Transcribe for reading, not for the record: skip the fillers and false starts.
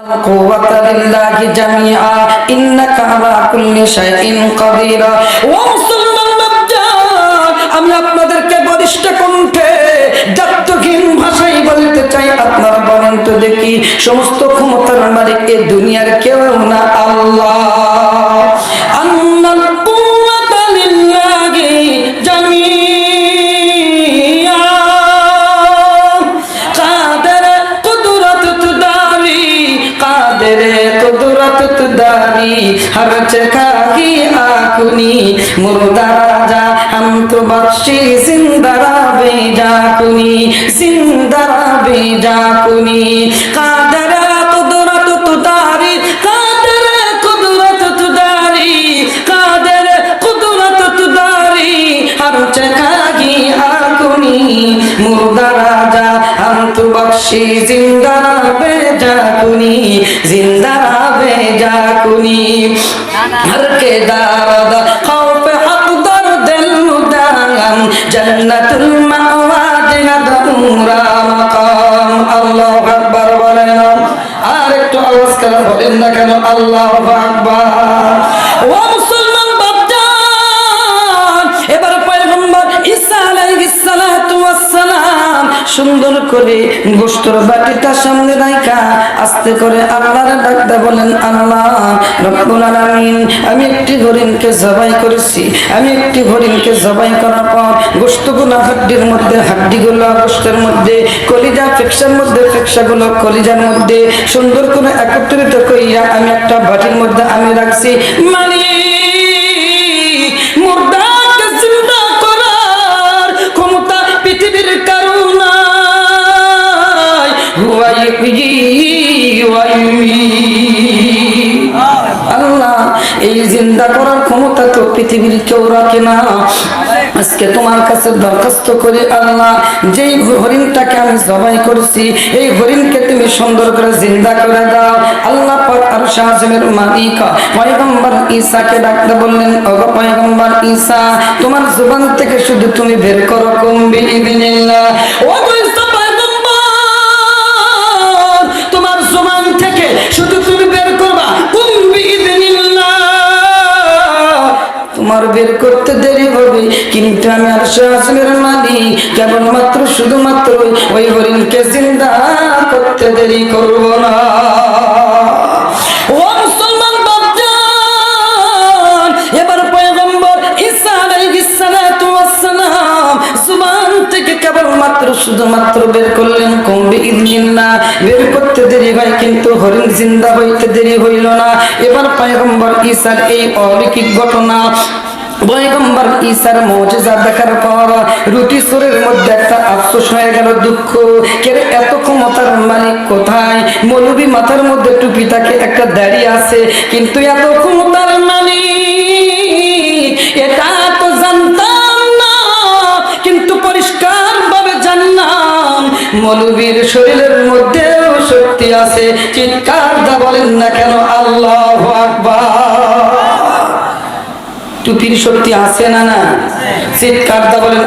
কুওয়াতা লিল্লাহি জামিআ ইন্নাকা আলা কুল্লি শাইইন কাদির। ও মুসলমান বাপজান, আমি আপনাদেরকে বলিষ্ঠ কণ্ঠে জাত্যহীন ভাষায় বলতে চাই, আপনারা বলেন তো দেখি, সমস্ত ক্ষমতার মালিক এই দুনিয়ার কেউ না, আল্লাহ। আন্নাল কুওয়াতা লিল্লাহি জামিআ কাদের কুদরত তুদারি, কাদের কুদরত তুদারি, হর জগহ কি আকুনি মুর্দা রাজা हम तो बख्शी जिंदरा बेजा कुनी, जिंदरा बेजा कुनी। कादर कुदरत तुदारी, कादर कुदरत तुदारी, कादर कुदरत तुदारी, हर जगह की आकुनी मुर्दा राजा हम तो बख्शी जिंदरा बेजा कुनी, जिंदरा बेजा कुनी। हर के दारद खौफ जन्नतुल मावा जन्नतुरा मकाम। আল্লাহু আকবার বলেন, আর একটু আওয়াজ করে বলেন না কেন আল্লাহু আকবার। ও মুসলমান বাপজান, এবার পয়গম্বর ঈসা আলাইহিস সালাতু ওয়াস সালাম সুন্দর করে গোশতের বাটিটা সামনে রাখা আস্তে করে আল্লাহর ডাকতে বলেন, আল্লাহ রব্বুল আলামিন, আমি একটি হরিণকে জবাই করেছি, আমি একটি হরিণকে জবাই করার পর গোশতগুলো হাড্ডির মধ্যে, হাড্ডিগুলো গোশতের মধ্যে, কলিজা ফেকশার মধ্যে, ফেকশাগুলো কলিজার মধ্যে সুন্দর করে একত্রিত করিয়া আমি একটা বাটির মধ্যে আমি রাখছি। মালিক, মুর্দাকে জিন্দা করার ক্ষমতা পৃথিবীর কারো নাই। আল্লাহ, এই জিন্দা করার ক্ষমতা তো পৃথিবীর কেউ রাখে না। আজকে তোমার কাছে দরখাস্ত করি আল্লাহ, যেই হরিণটাকে আমি জবাই করেছি, এই হরিণকে তুমি সুন্দর করে জিন্দা করে দাও। আল্লাহ পাক আরশ আযমের মালিক পয়গম্বর ঈসাকে ডাকতে বললেন, ওগো পয়গম্বর ঈসা, তোমার জবান থেকে শুধু তুমি বের করো কুম বিইذنিল্লাহ। ওগো ঈসা পয়গম্বর, তোমার জবান থেকে শুধু তুমি বের করবা কুম বিইذنিল্লাহ। তোমার বের করতে দেরি হবে, কিন্তু আমি আরশ আযমের মালিক কেবলমাত্র শুধুমাত্র ওই হরিণকে জিন্দা করতে দেরি করব না। ও মুসলমান বাপজান, এবার পয়গম্বর ঈসা আলাইহিস সালাতু ওয়াস সালাম জবান থেকে কেবলমাত্র শুধুমাত্র বের করলেন কুম বিইذনিল্লাহ। বের করতে দেরি হয়, কিন্তু হরিণ জিন্দা হইতে দেরি হইল না। এবার পয়গম্বর ঈসার এই অলৌকিক ঘটনা, পয়গম্বর ঈসার মুজিজা দেখার পর রুটি সুরের মধ্যে একটা আফসোস হয়ে গেল, দুঃখ। কেন এত ক্ষমতার মালিক কোথায়? মৌলবী মাথার মধ্যে টুপি থাকে, একটা দাড়ি আছে, কিন্তু এত ক্ষমতার মালিক এটা তো জানতাম না, কিন্তু পরিষ্কার ভাবে জানলাম মৌলবীর শরীরের মধ্যেও শক্তি আছে। চিৎকার দা বলেন না কেন আল্লাহু আকবার। টুপির শক্তি আছে না? না, চিৎকার দা বলেন।